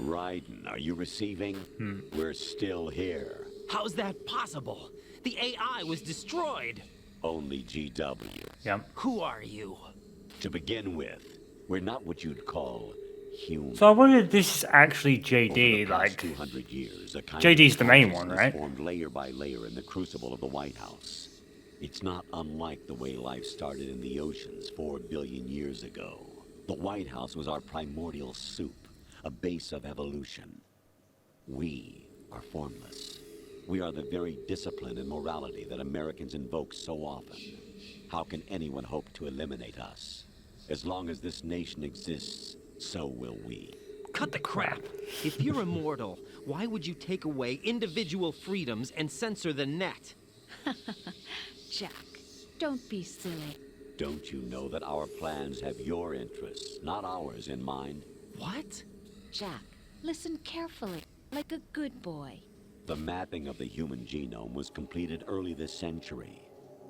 Raiden, are you receiving? We're still here. How's that possible? The AI was destroyed. Only GW. Yep. Who are you? To begin with, we're not what you'd call human. So I wonder if this is actually Over the JD, past like... 200 years, a kind JD's of the main one, consciousness right? formed layer by layer in the crucible of the White House. It's not unlike the way life started in the oceans 4 billion years ago. The White House was our primordial soup, a base of evolution. We are formless. We are the very discipline and morality that Americans invoke so often. How can anyone hope to eliminate us? As long as this nation exists, so will we. Cut the crap. If you're immortal, why would you take away individual freedoms and censor the net? Jack, don't be silly. Don't you know that our plans have your interests, not ours, in mind? What? Jack, listen carefully, like a good boy. The mapping of the human genome was completed early this century.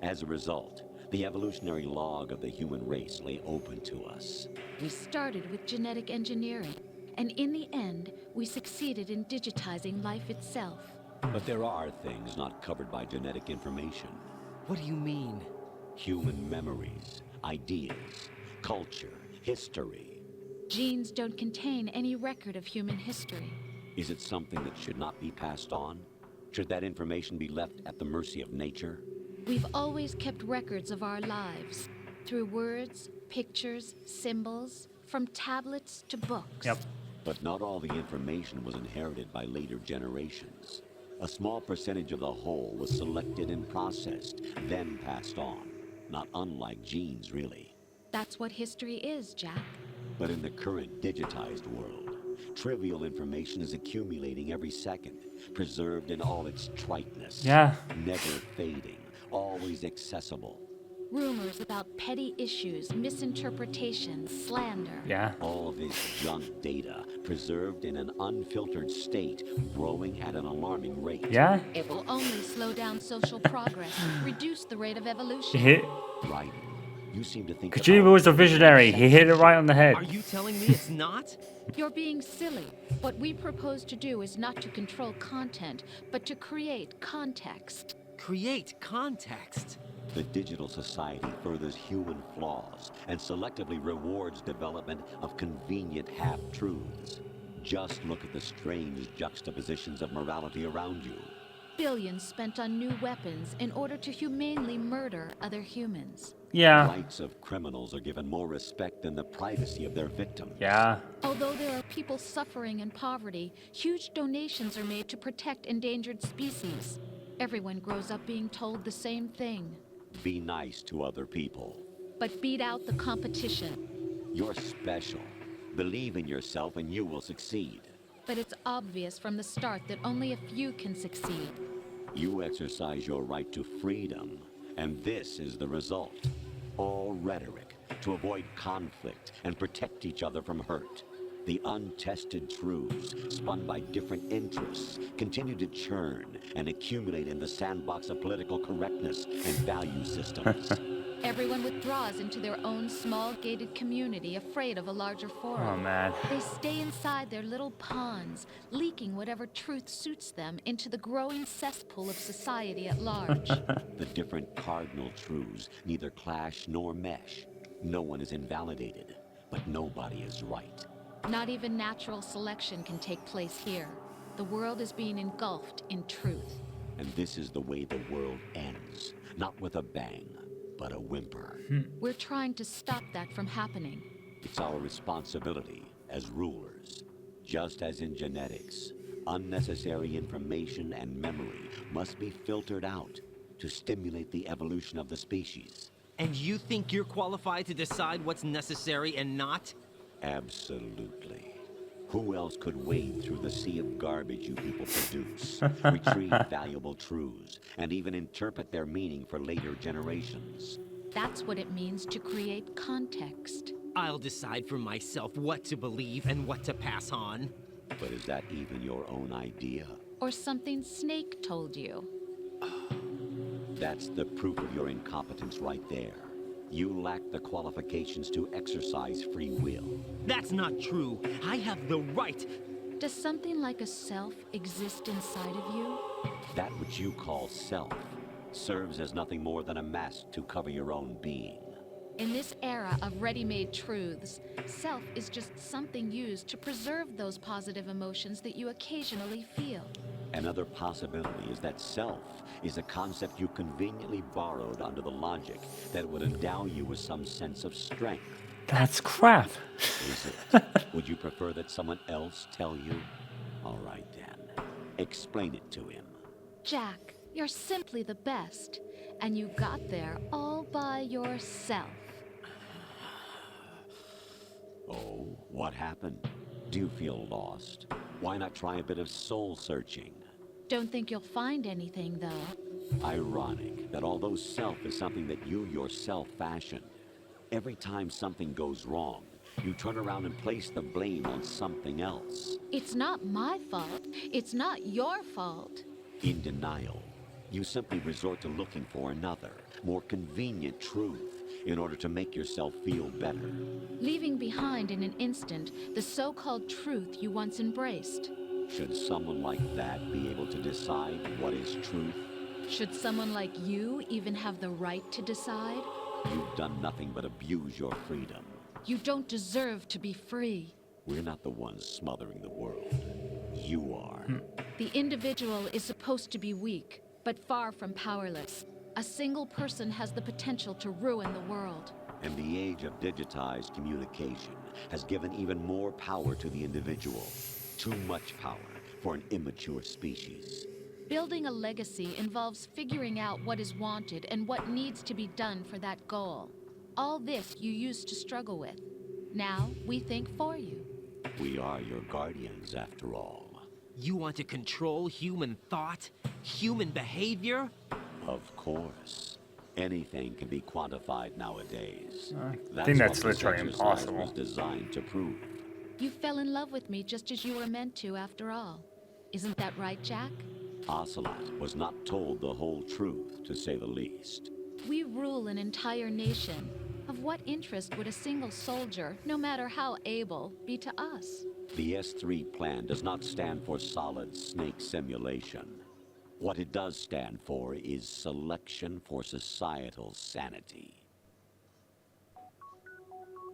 As a result, the evolutionary log of the human race lay open to us. We started with genetic engineering, and in the end, we succeeded in digitizing life itself. But there are things not covered by genetic information. What do you mean? Human memories, ideas, culture, history. Genes don't contain any record of human history. Is it something that should not be passed on? Should that information be left at the mercy of nature? We've always kept records of our lives, through words, pictures, symbols, from tablets to books. Yep. But not all the information was inherited by later generations. A small percentage of the whole was selected and processed, then passed on. Not unlike genes, really. That's what history is, Jack. But in the current digitized world, trivial information is accumulating every second, preserved in all its triteness. Yeah. Never fading, always accessible. Rumors about petty issues, misinterpretations, slander. Yeah. All this junk data, preserved in an unfiltered state, growing at an alarming rate. Yeah? It will only slow down social progress, reduce the rate of He evolution. hit... Right. You seem to think Kojima was a visionary. He hit it right on the head. Are you telling me it's not? You're being silly. What we propose to do is not to control content, but to create context. Create context. The digital society furthers human flaws and selectively rewards development of convenient half-truths. Just look at the strange juxtapositions of morality around you. Billions spent on new weapons in order to humanely murder other humans. Yeah. Rights of criminals are given more respect than the privacy of their victims. Yeah. Although there are people suffering in poverty, huge donations are made to protect endangered species. Everyone grows up being told the same thing. Be nice to other people. But beat out the competition. You're special. Believe in yourself and you will succeed. But it's obvious from the start that only a few can succeed. You exercise your right to freedom, and this is the result. All rhetoric to avoid conflict and protect each other from hurt. The untested truths, spun by different interests, continue to churn and accumulate in the sandbox of political correctness and value systems. Everyone withdraws into their own small gated community, afraid of a larger forum. Oh, man. They stay inside their little ponds, leaking whatever truth suits them into the growing cesspool of society at large. The different cardinal truths neither clash nor mesh. No one is invalidated, but nobody is right. Not even natural selection can take place here. The world is being engulfed in truth. And this is the way the world ends. Not with a bang, but a whimper. We're trying to stop that from happening. It's our responsibility as rulers. Just as in genetics, unnecessary information and memory must be filtered out to stimulate the evolution of the species. And you think you're qualified to decide what's necessary and not? Absolutely. Who else could wade through the sea of garbage you people produce, retrieve valuable truths, and even interpret their meaning for later generations? That's what it means to create context. I'll decide for myself what to believe and what to pass on. But is that even your own idea? Or something Snake told you. That's the proof of your incompetence right there. You lack the qualifications to exercise free will. That's not true. I have the right Does something like a self exist inside of you? That which you call self serves as nothing more than a mask to cover your own being. In this era of ready-made truths, self is just something used to preserve those positive emotions that you occasionally feel. Another possibility is that self is a concept you conveniently borrowed under the logic that would endow you with some sense of strength. That's crap. Is it? Would you prefer that someone else tell you? All right then. Explain it to him. Jack, you're simply the best, and you got there all by yourself. Oh, what happened? Do you feel lost? Why not try a bit of soul searching? Don't think you'll find anything, though. Ironic that although self is something that you yourself fashioned, every time something goes wrong, you turn around and place the blame on something else. It's not my fault. It's not your fault. In denial, you simply resort to looking for another, more convenient truth in order to make yourself feel better. Leaving behind in an instant the so-called truth you once embraced. Should someone like that be able to decide what is truth? Should someone like you even have the right to decide? You've done nothing but abuse your freedom. You don't deserve to be free. We're not the ones smothering the world. You are. The individual is supposed to be weak, but far from powerless. A single person has the potential to ruin the world. And the age of digitized communication has given even more power to the individual. Too much power for an immature species. Building a legacy involves figuring out what is wanted and what needs to be done for that goal. All this you used to struggle with. Now we think for you. We are your guardians, after all. You want to control human thought? Human behavior? Of course. Anything can be quantified nowadays. I think that's what this literally exercise impossible. was designed to prove. You fell in love with me just as you were meant to, after all. Isn't that right, Jack? Ocelot was not told the whole truth, to say the least. We rule an entire nation. Of what interest would a single soldier, no matter how able, be to us? The S3 plan does not stand for solid snake simulation. What it does stand for is selection for societal sanity.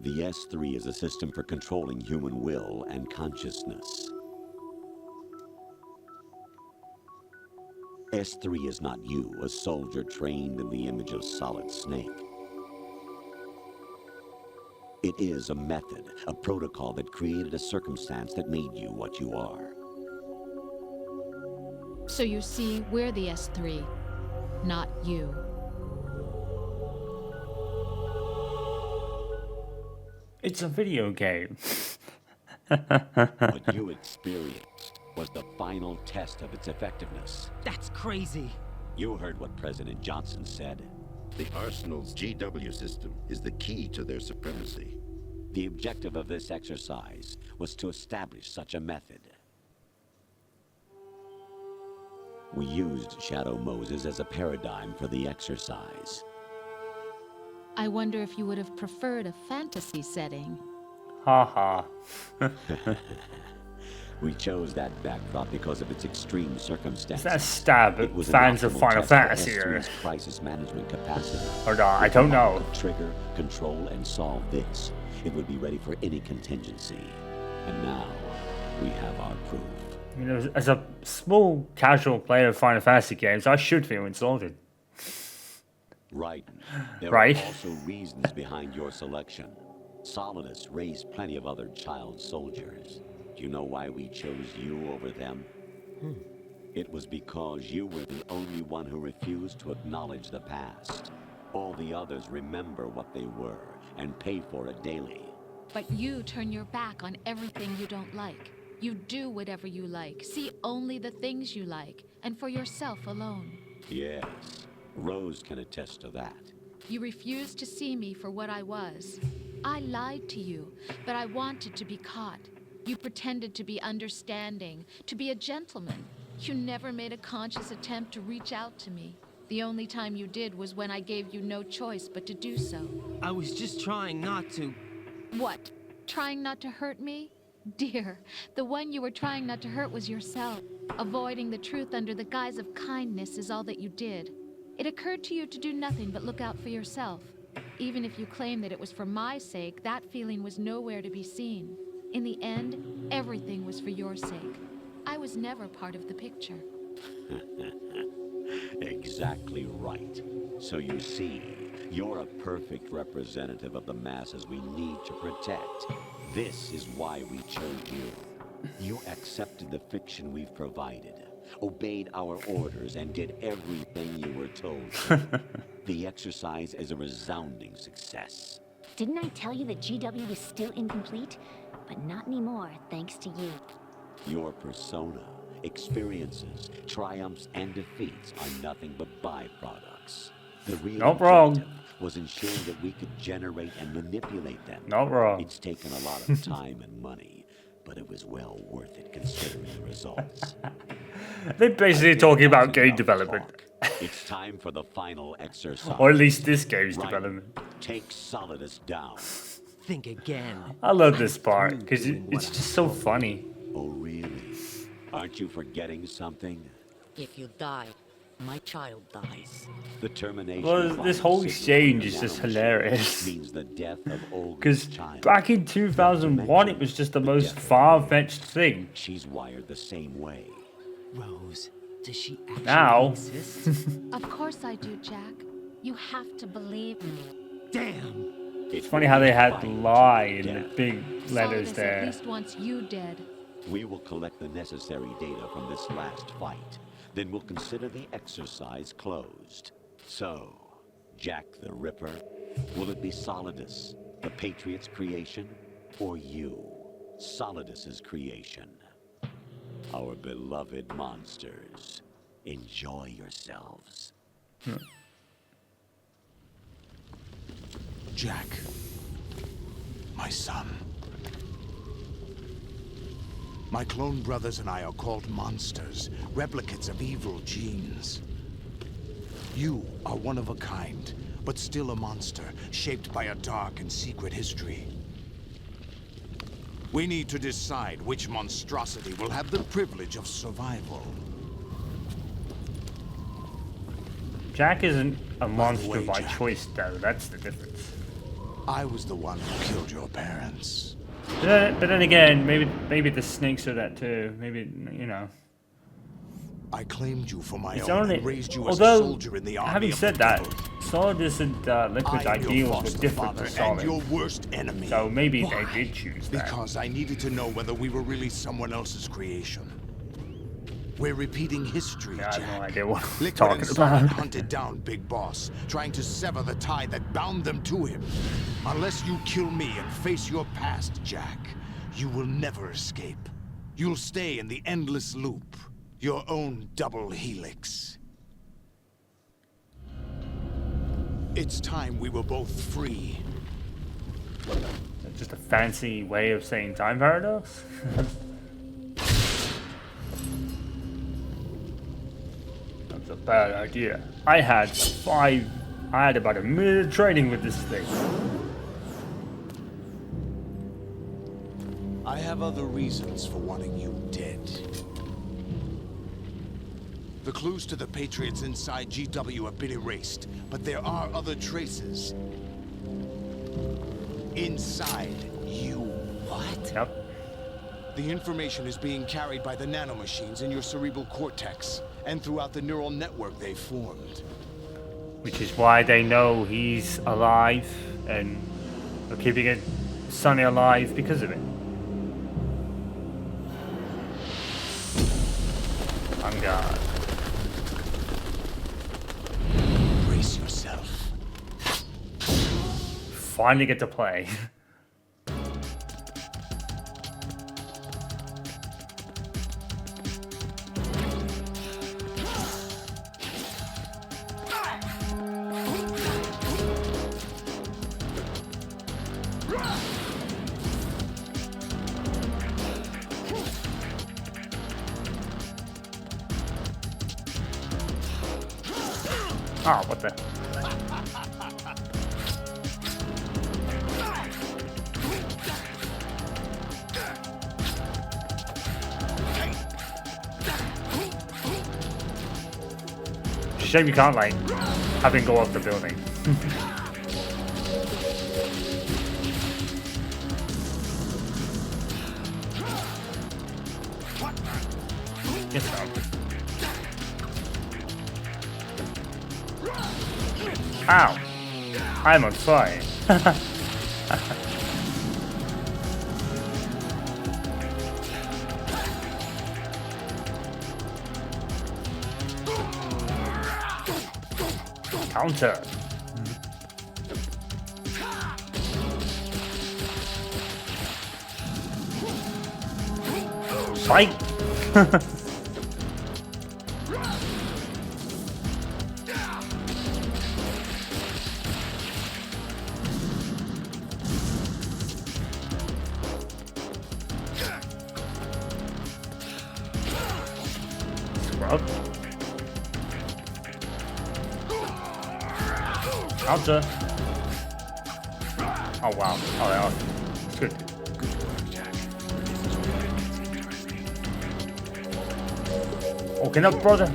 The S3 is a system for controlling human will and consciousness. S3 is not you, a soldier trained in the image of Solid Snake. It is a method, a protocol that created a circumstance that made you what you are. So you see, we're the S3, not you. It's a video game. What you experienced was the final test of its effectiveness. That's crazy. You heard what President Johnson said. The Arsenal's GW system is the key to their supremacy. The objective of this exercise was to establish such a method. We used Shadow Moses as a paradigm for the exercise. I wonder if you would have preferred a fantasy setting. Haha. We chose that backdrop because of its extreme circumstances. Is that a stab It at was an fans of optimal Final test for Fantasy? Or S3's crisis management capacity. not? I If don't the know. model could trigger, control, and solve this, it would be ready for any contingency. And now, we have our proof. I mean, as a small casual player of Final Fantasy games, I should feel insulted. Right. There Right. are also reasons behind your selection. Solidus raised plenty of other child soldiers. Do you know why we chose you over them? It was because you were the only one who refused to acknowledge the past. All the others remember what they were and pay for it daily. But you turn your back on everything you don't like. You do whatever you like, see only the things you like, and for yourself alone. Yes, Rose can attest to that. You refused to see me for what I was. I lied to you, but I wanted to be caught. You pretended to be understanding, to be a gentleman. You never made a conscious attempt to reach out to me. The only time you did was when I gave you no choice but to do so. I was just trying not to. What? Trying not to hurt me? Dear, the one you were trying not to hurt was yourself. Avoiding the truth under the guise of kindness is all that you did. It occurred to you to do nothing but look out for yourself. Even if you claim that it was for my sake, that feeling was nowhere to be seen. In the end, everything was for your sake. I was never part of the picture. Exactly right. So you see, you're a perfect representative of the masses we need to protect. This is why we chose you. You accepted the fiction we've provided, obeyed our orders, and did everything you were told to. The exercise is a resounding success. Didn't I tell you that GW was still incomplete? But not anymore, thanks to you. Your persona, experiences, triumphs, and defeats are nothing but byproducts. The real Not wrong. objective was ensuring that we could generate and manipulate them. Not wrong. It's taken a lot of time and money, but it was well worth it considering the results. They're basically talking about game Enough development. talk. It's time for the final exercise. Or at least this game's Right. development. Take Solidus down. Think again. I love this I'm part through because doing what it's I'm just so told. funny. Oh, really? Aren't you forgetting something? If you die, my child dies. The termination Well, of this our whole signal exchange from is the just nanomachine hilarious. Means the death of Olga's Because child. back in 2001, it was just the most far-fetched thing. She's wired the same way. Rose, does she actually Now. exist? Of course I do, Jack. You have to believe me. Damn. It's Funny how they had fight lie in the death. big letters Solidus at there. least wants you dead. We will collect the necessary data from this last fight. Then we'll consider the exercise closed. So, Jack the Ripper, will it be Solidus, the Patriot's creation, or you, Solidus's creation? Our beloved monsters, enjoy yourselves. Jack, my son. My clone brothers and I are called monsters, replicates of evil genes. You are one of a kind, but still a monster, shaped by a dark and secret history. We need to decide which monstrosity will have the privilege of survival. Jack isn't a monster way, by Jack. choice, though. That's the difference. I was the one who killed your parents. But then again, maybe the snakes are that too. Maybe, you know. I claimed you for my It's own only, and raised you as a although, soldier in the army having of said the that, devil. Solidus and Liquid's I am your ideals were foster different father to Solid. and your worst enemy. So maybe Why? they did choose that. Because I needed to know whether we were really someone else's creation. We're repeating history, Yeah, I have Jack. no idea what I'm Liquid talking and Solid about. hunted down Big Boss, trying to sever the tie that bound them to him. Unless you kill me and face your past, Jack, you will never escape. You'll stay in the endless loop, your own double helix. It's time we were both free. Just a fancy way of saying time paradox? That's a bad idea. I had about a minute of training with this thing. I have other reasons for wanting you dead. The clues to the Patriots inside GW have been erased, but there are other traces. Inside you. What? Yep. The information is being carried by the nanomachines in your cerebral cortex, and throughout the neural network they formed. Which is why they know he's alive, and are keeping it Sonny alive because of it. On guard. Brace yourself. Finally get to play. Oh, what the? shame you can't, like, have him go off the building. Get up. Ow! I'm on fire. Counter. Fight. Scrub. Counter. Oh wow. Oh yeah. It's good. Okay, up, brother.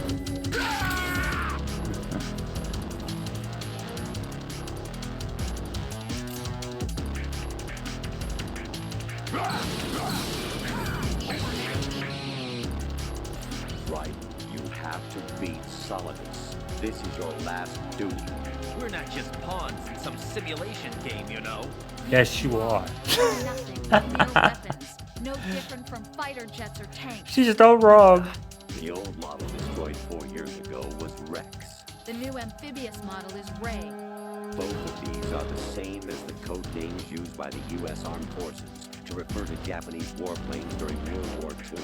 Right. You have to beat Solidus. This is your last duty. We're not just pawns in some simulation game, you know. Yes, you are. Nothing but mere weapons. No different from fighter jets or tanks. She's so wrong. The old model destroyed 4 years ago was Rex. The new amphibious model is Ray. Both of these are the same as the code names used by the U.S. Armed Forces to refer to Japanese warplanes during World War II.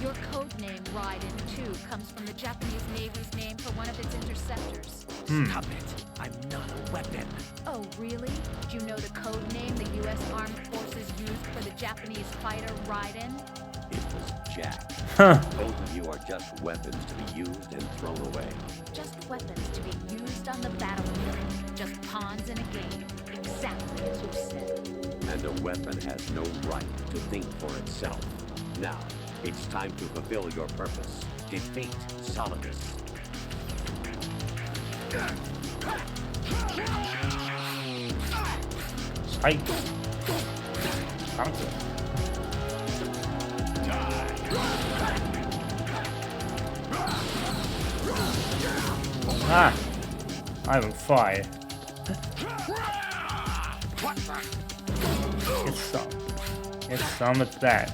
Your code name, Raiden 2, comes from the Japanese Navy's name for one of its interceptors. Stop it. I'm not a weapon. Oh, really? Do you know the code name the U.S. Armed Forces used for the Japanese fighter Raiden? It was Jack. Huh. Both of you are just weapons to be used and thrown away. Just weapons to be used on the battlefield. Just pawns in a game. Exactly as you said. And a weapon has no right to think for itself. Now, it's time to fulfill your purpose. Defeat Solidus. Fight. Counter. Ah, I'm on fire. Get some. Get some of that.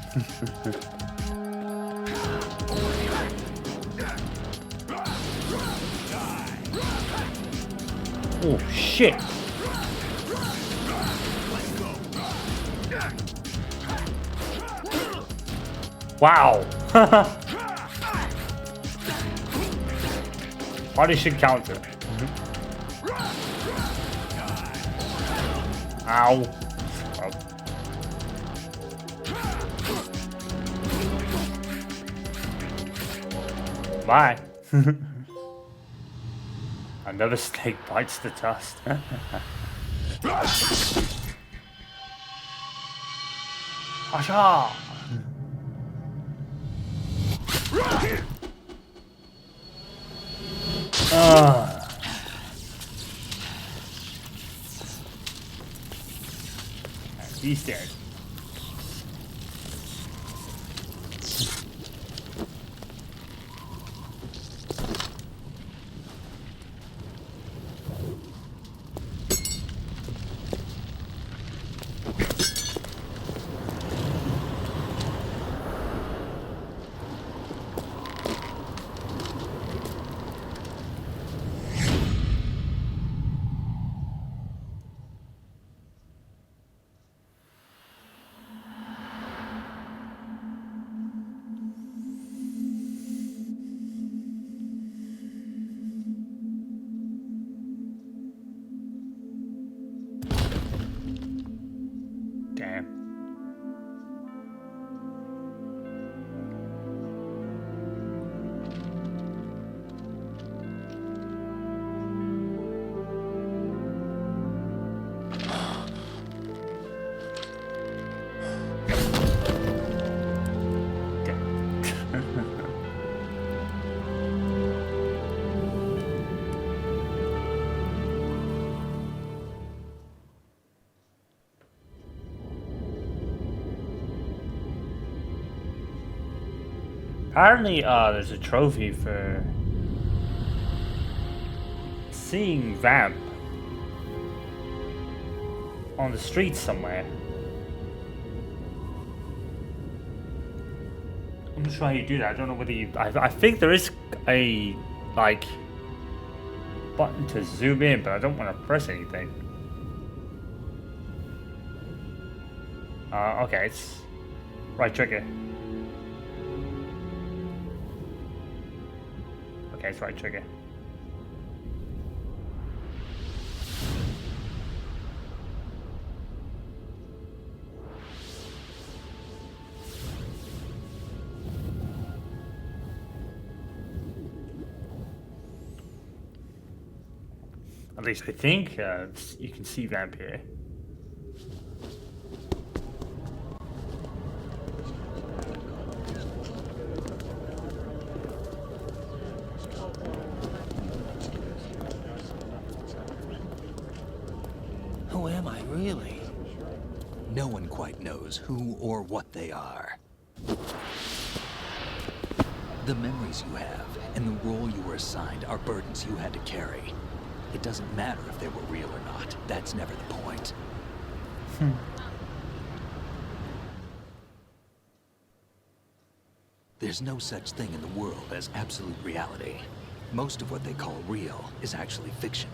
Oh shit! Wow! Body should counter. Ow! Bye. Another snake bites the dust. Asha! He's dead. Apparently, there's a trophy for seeing Vamp on the streets somewhere. I'm not sure how you do that. I don't know whether you... I think there is a, like, button to zoom in, but I don't want to press anything. Okay, it's right trigger. Okay, it's right trigger. At least I think you can see Vamp here. Who am I, really? No one quite knows who or what they are. The memories you have and the role you were assigned are burdens you had to carry. It doesn't matter if they were real or not. That's never the point. There's no such thing in the world as absolute reality. Most of what they call real is actually fiction.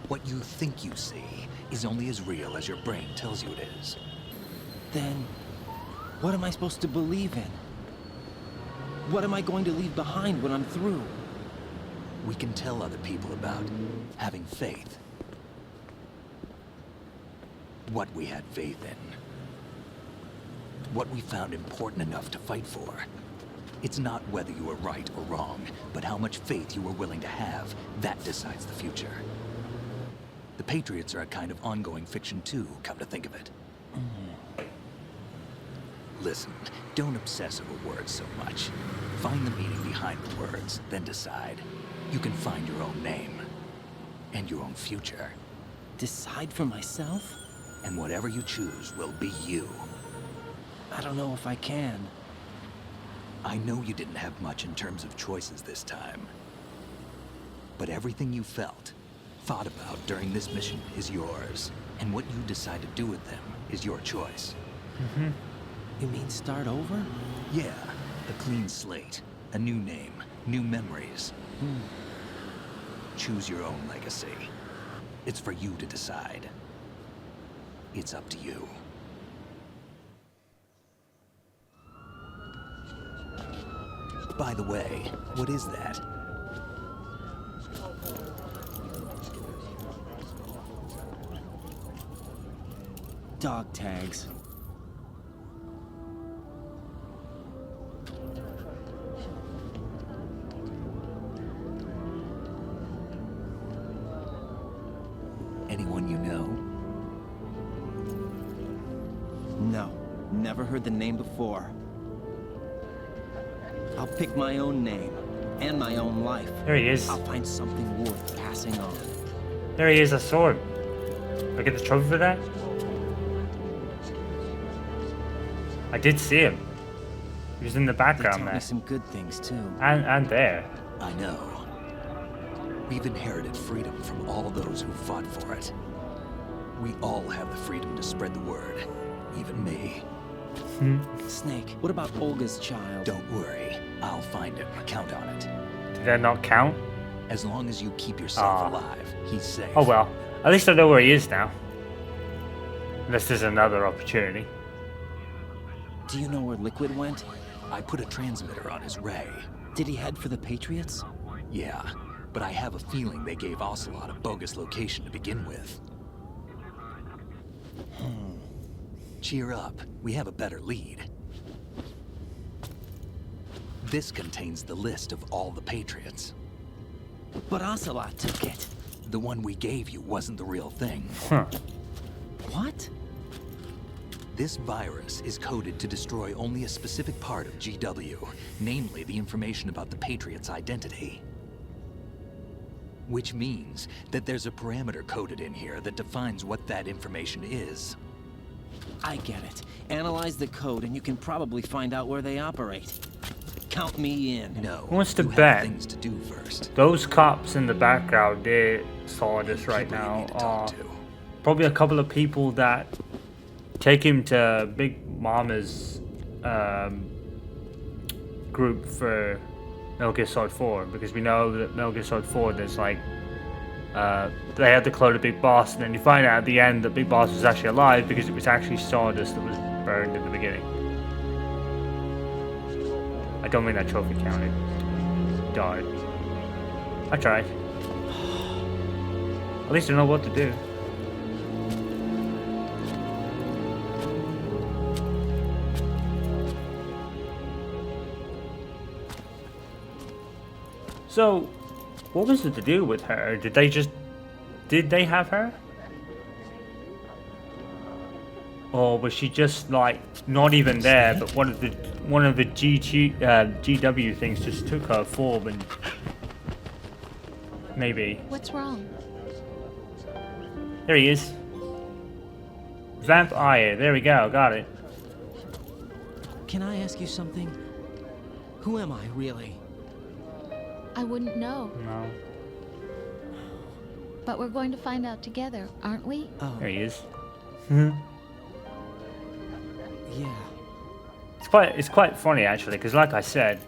What you think you see is only as real as your brain tells you it is. Then, what am I supposed to believe in? What am I going to leave behind when I'm through? We can tell other people about having faith. What we had faith in. What we found important enough to fight for. It's not whether you were right or wrong, but how much faith you were willing to have. That decides the future. The Patriots are a kind of ongoing fiction too, come to think of it. Listen, don't obsess over words so much. Find the meaning behind the words, then decide. You can find your own name. And your own future. Decide for myself? And whatever you choose will be you. I don't know if I can. I know you didn't have much in terms of choices this time. But everything you felt, thought about during this mission is yours. And what you decide to do with them is your choice. You mean start over? Yeah, a clean slate, a new name, new memories. Choose your own legacy. It's for you to decide. It's up to you. By the way, what is that? Dog tags. Anyone you know? No, never heard the name before. I'll pick my own name and my own life. There he is. I'll find something worth passing on. There he is, I saw him. Did I get the trophy for that? I did see him. He was in the They background taught there. me some good things too. And there. I know. We've inherited freedom from all those who fought for it. We all have the freedom to spread the word. Even me. Snake, what about Olga's child? Don't worry. I'll find him. Count on it. Did that not count? As long as you keep yourself Ah. alive, he's safe. Oh well. At least I know where he is now. Unless there's another opportunity. Do you know where Liquid went? I put a transmitter on his ray. Did he head for the Patriots? Yeah, but I have a feeling they gave Ocelot a bogus location to begin with. Cheer up. We have a better lead. This contains the list of all the Patriots. But Ocelot took it. The one we gave you wasn't the real thing. Huh. What? This virus is coded to destroy only a specific part of GW, namely the information about the Patriots' identity. Which means that there's a parameter coded in here that defines what that information is. I get it. Analyze the code and you can probably find out where they operate. Count me in. No. Who wants to you have bet? things to do first. Those cops in the background, they're Sardis right People you now, need to talk are to. probably a couple of people that take him to Big Mama's group for Metal Gear Solid 4, because we know that Metal Gear Solid 4, there's like, they had to clone the Big Boss, and then you find out at the end that Big Boss was actually alive because it was actually Stardust that was burned in the beginning. I don't think that trophy counted. Darn. I tried. At least I know what to do. So, what was it to do with her? Did they have her? Or was she just like not even there, but one of the GW things just took her form and maybe. What's wrong? There he is. Vampire, there we go, got it. Can I ask you something? Who am I, really? I wouldn't know. No. But we're going to find out together, aren't we? Oh, There he is. yeah. It's quite funny actually, because like I said,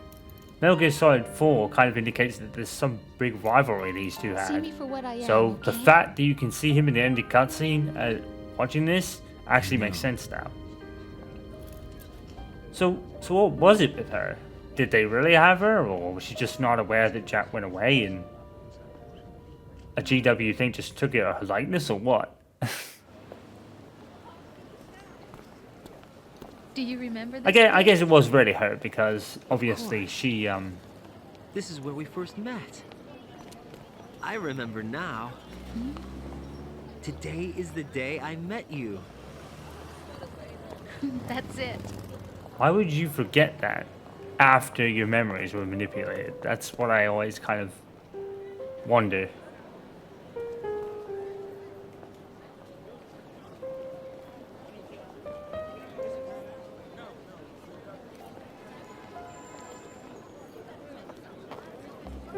Metal Gear Solid 4 kind of indicates that there's some big rivalry these two See had. me for what I am. So the okay? fact that you can see him in the ending cutscene watching this actually makes sense now. So what was it with her? Did they really have her, or was she just not aware that Jack went away and a GW thing just took her likeness, or what? Do you remember this? I guess it was really her, because obviously she This is where we first met. I remember now. Today is the day I met you. That's it. Why would you forget that after your memories were manipulated? That's what I always kind of wonder.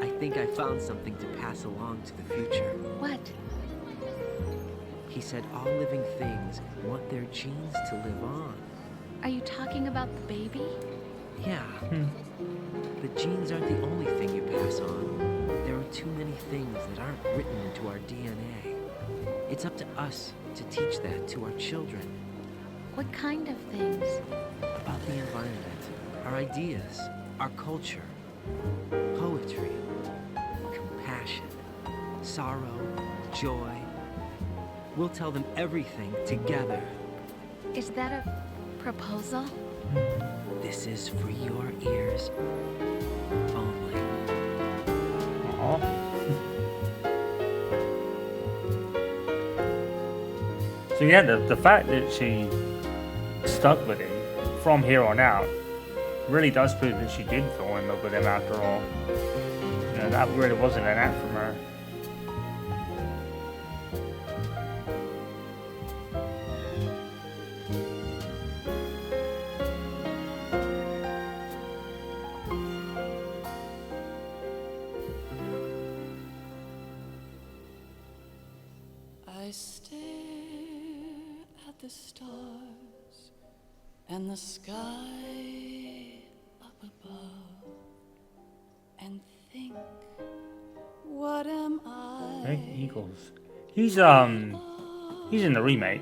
I think I found something to pass along to the future. What? He said all living things want their genes to live on. Are you talking about the baby? Yeah. The genes aren't the only thing you pass on. There are too many things that aren't written into our DNA. It's up to us to teach that to our children. What kind of things? About the environment, our ideas, our culture, poetry, compassion, sorrow, joy. We'll tell them everything together. Is that a proposal? This is for your ears only. Aw. So yeah, the fact that she stuck with him from here on out really does prove that she did fall in love with him after all. You know, that really wasn't an act from her. I stare at the stars and the sky up above and think, what am I? Red Eagles. He's in the remake.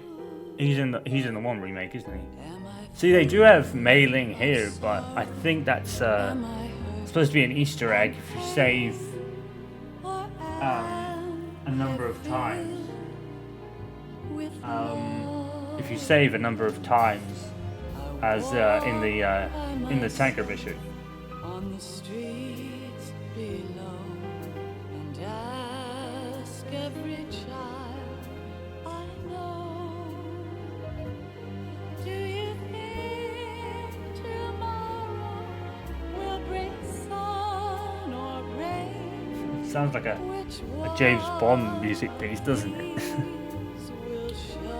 He's in the one remake, isn't he? See, they do have Mei Ling here, but I think that's supposed to be an Easter egg if you save a number of times. If you save a number of times, as in the tanker mission. On the streets below and ask every child I know, do you think tomorrow will bring sun or rain? Sounds like a James Bond music piece, doesn't it? Will show.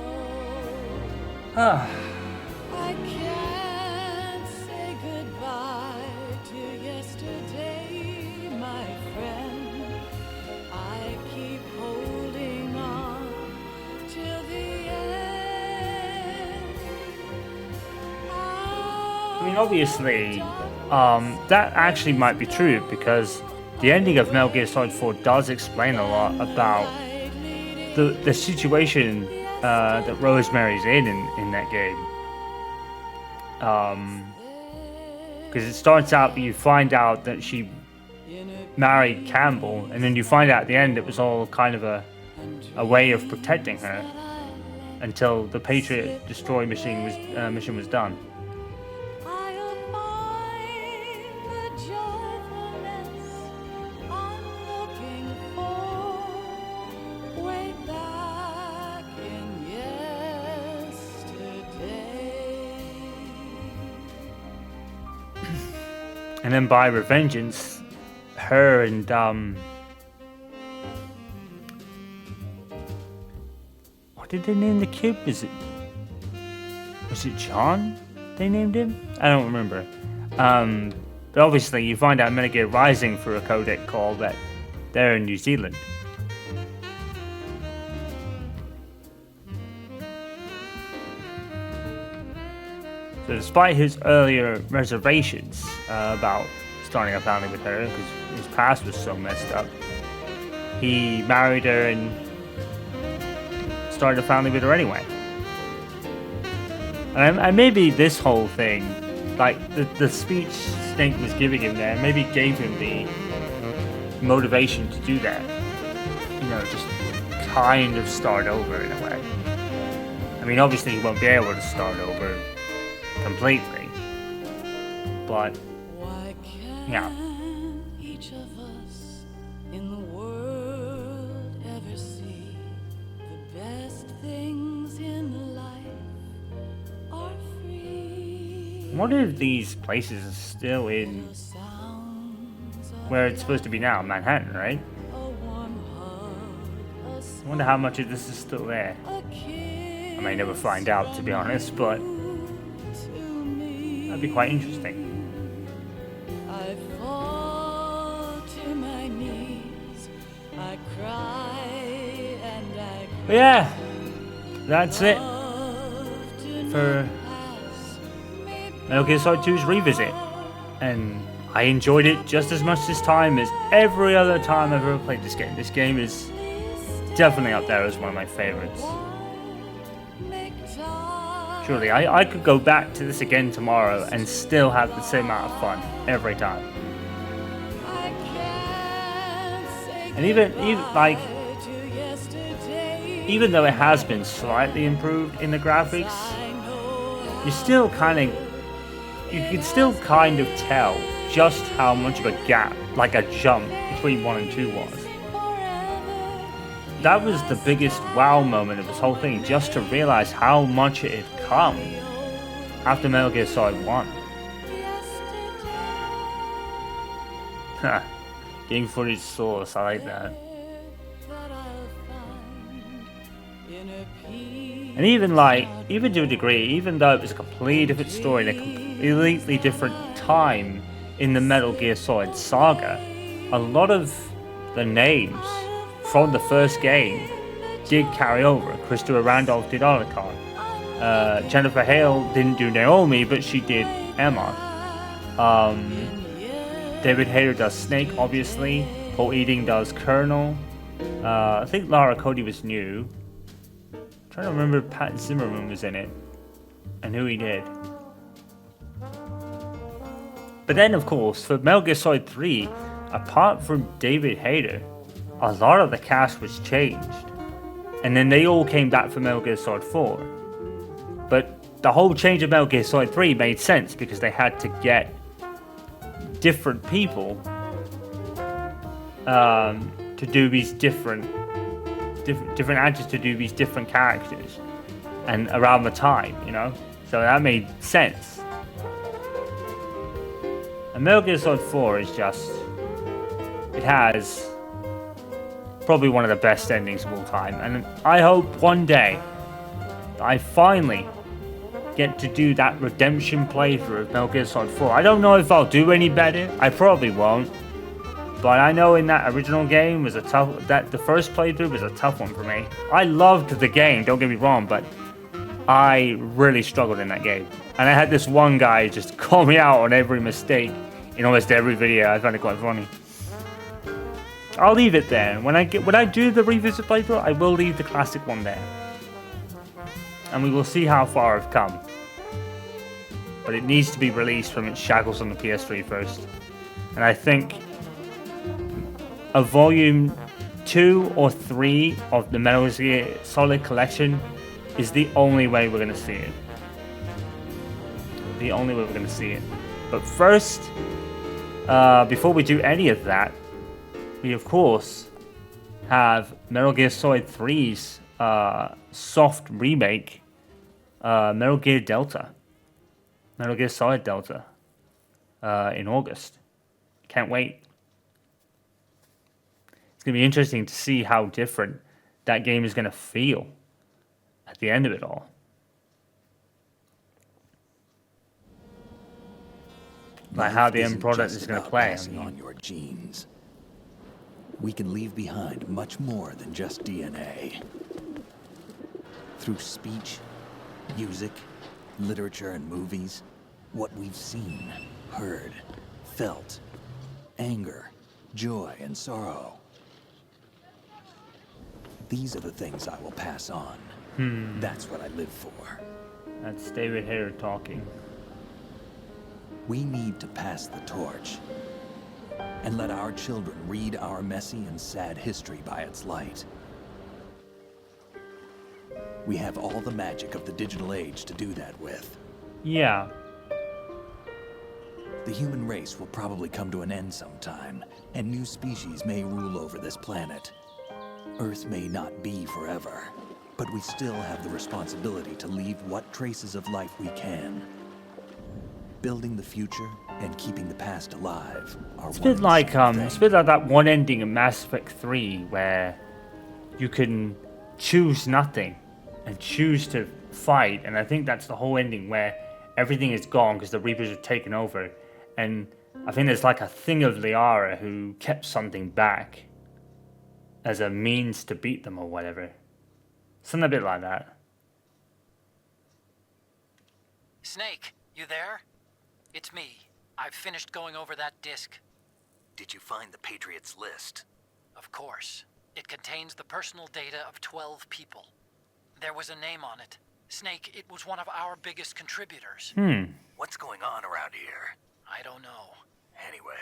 Ah. I can't say goodbye to yesterday, my friend. I keep holding on till the end. I mean, obviously, that actually might be true because the ending of Metal Gear Solid 4 does explain a lot about the situation that Rosemary's in that game. Because it starts out, you find out that she married Campbell, and then you find out at the end it was all kind of a way of protecting her until the Patriot Destroy mission was done. I'll find the joyfulness I'm looking for way back in yesterday. And then by Revengeance, her and what did they name the kid? Was it John? They named him? I don't remember. But obviously you find out Metal Gear Rising through a codec call that they're in New Zealand. So despite his earlier reservations about starting a family with her, because his past was so messed up, he married her and started a family with her anyway. And maybe this whole thing, like the speech Snake was giving him there, maybe gave him the motivation to do that. You know, just kind of start over in a way. I mean, obviously he won't be able to start over completely, but yeah. Each of us in the world ever see the best things in life are free. I wonder if these places are still in where it's supposed to be now, Manhattan, right? I wonder how much of this is still there. I may never find out, to be honest, but that'd be quite interesting. I fall to my knees, I cry and I But yeah, that's it for Metal Gear Solid 2's Revisit. And I enjoyed it just as much this time as every other time I've ever played this game. This game is definitely up there as one of my favorites. Surely, I could go back to this again tomorrow and still have the same amount of fun every time. And even though it has been slightly improved in the graphics, you can still kind of tell just how much of a gap, like a jump, between 1 and 2 was. That was the biggest wow moment of this whole thing, just to realize how much it had come after Metal Gear Solid 1. Ha, game footage source, I like that. And even to a degree, even though it was a completely different story and a completely different time in the Metal Gear Solid saga, a lot of the names from the first game did carry over. Christopher Randolph did Otacon. Jennifer Hale didn't do Naomi, but she did Emma. David Hayter does Snake, obviously. Paul Eading does Colonel. I think Lara Cody was new. I'm trying to remember if Pat Zimmerman was in it and who he did. But then, of course, for Metal Gear Solid 3, apart from David Hayter, a lot of the cast was changed. And then they all came back for Metal Gear Solid 4. But the whole change of Metal Gear Solid 3 made sense because they had to get different people to do these different actors to do these different characters, and around the time, you know, so that made sense. And Metal Gear Solid 4 is just, it has probably one of the best endings of all time, and I hope one day I finally get to do that redemption playthrough of Metal Gear Solid 4. I don't know if I'll do any better. I probably won't. But I know in that original game was the first playthrough was a tough one for me. I loved the game, don't get me wrong, but I really struggled in that game. And I had this one guy just call me out on every mistake in almost every video. I found it quite funny. I'll leave it there. When I do the revisit playthrough, I will leave the classic one there. And we will see how far I've come. But it needs to be released from its shackles on the PS3 first. And I think a volume 2 or 3 of the Metal Gear Solid collection is the only way we're going to see it. The only way we're going to see it. But first, before we do any of that, we of course have Metal Gear Solid 3's soft remake, Metal Gear Delta. Metal Gear Solid Delta in August. Can't wait. It's going to be interesting to see how different that game is going to feel at the end of it all. Like how the end product is going to play. Passing on your genes. We can leave behind much more than just DNA. Through speech, music, literature, and movies, what we've seen, heard, felt, anger, joy, and sorrow. These are the things I will pass on. That's what I live for. That's David Hayter talking. We need to pass the torch and let our children read our messy and sad history by its light. We have all the magic of the digital age to do that with. Yeah. The human race will probably come to an end sometime, and new species may rule over this planet. Earth may not be forever, but we still have the responsibility to leave what traces of life we can. Building the future and keeping the past alive are It's a bit like that one ending in Mass Effect 3 where you can choose nothing and choose to fight, and I think that's the whole ending where everything is gone because the Reapers have taken over, and I think there's like a thing of Liara who kept something back as a means to beat them or whatever. Something a bit like that. Snake, you there? It's me. I've finished going over that disc. Did you find the Patriots list? Of course. It contains the personal data of 12 people. There was a name on it. Snake, it was one of our biggest contributors. What's going on around here? I don't know. Anyway,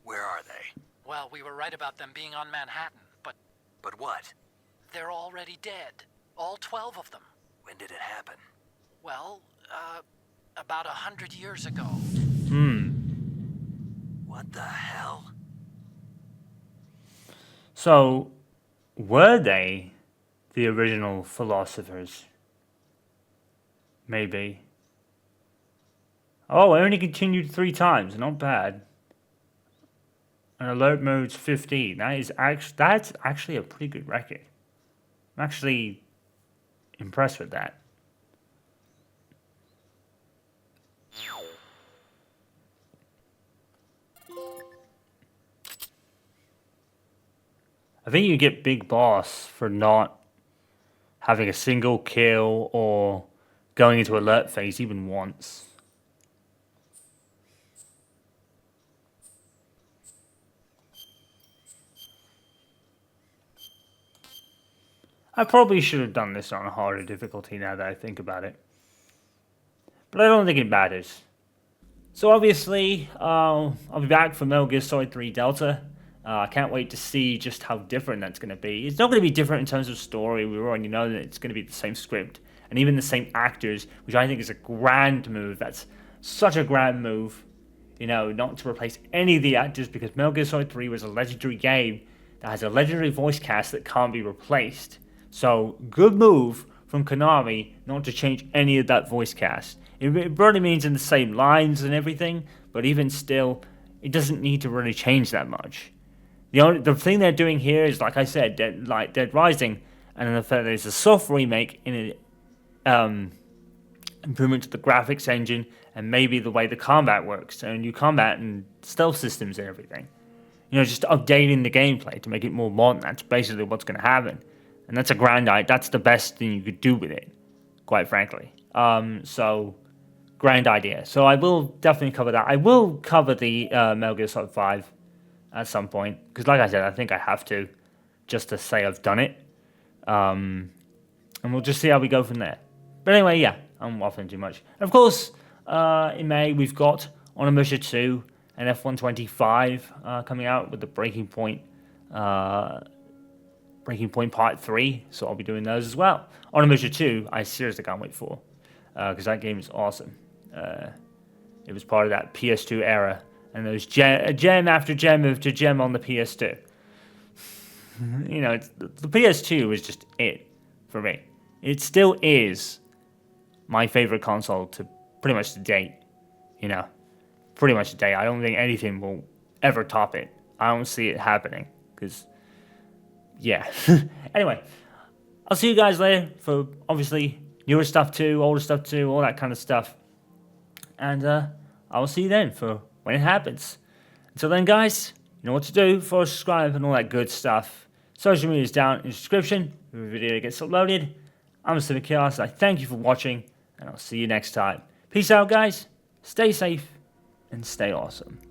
where are they? Well, we were right about them being on Manhattan, but... But what? They're already dead. All 12 of them. When did it happen? Well, about 100 years ago. What the hell? So, were they the original philosophers? Maybe. Oh, I only continued 3 times. Not bad. And alert mode's 15. That's actually a pretty good record. I'm actually impressed with that. I think you get Big Boss for not having a single kill or going into alert phase even once. I probably should have done this on a harder difficulty now that I think about it. But I don't think it matters. So obviously, I'll be back for Metal Gear Solid 3 Delta. I can't wait to see just how different that's going to be. It's not going to be different in terms of story. We already know that it's going to be the same script. And even the same actors, which I think is a grand move. That's such a grand move. You know, not to replace any of the actors, because Metal Gear Solid 3 was a legendary game that has a legendary voice cast that can't be replaced. So, good move from Konami not to change any of that voice cast. It really means in the same lines and everything, but even still, it doesn't need to really change that much. The thing they're doing here is, like I said, Dead Rising, and then the fact that it's a soft remake in improvement to the graphics engine, and maybe the way the combat works, and new combat and stealth systems and everything. You know, just updating the gameplay to make it more modern. That's basically what's going to happen. And that's a grand idea. That's the best thing you could do with it, quite frankly. So, grand idea. So I will definitely cover that. I will cover the Metal Gear Solid 5 at some point. Because like I said, I think I have to, just to say I've done it. And we'll just see how we go from there. But anyway, yeah, I'm waffling too much. And of course, in May, we've got Onimusha 2 and F-125 coming out with the Breaking Point Part 3. So I'll be doing those as well. Onimusha 2, I seriously can't wait for. Because that game is awesome. It was part of that PS2 era. And there was gem after gem after gem on the PS2. You know, the PS2 was just it for me. It still is my favorite console to pretty much to date. You know, pretty much to date. I don't think anything will ever top it. I don't see it happening. Because, yeah. Anyway, I'll see you guys later for, obviously, newer stuff too, older stuff too, all that kind of stuff. And I will see you then for when it happens. Until then, guys, you know what to do. Follow, subscribe, and all that good stuff. Social media is down in the description. If the video gets uploaded. I'm Pacific Chaos. I thank you for watching, and I'll see you next time. Peace out, guys. Stay safe, and stay awesome.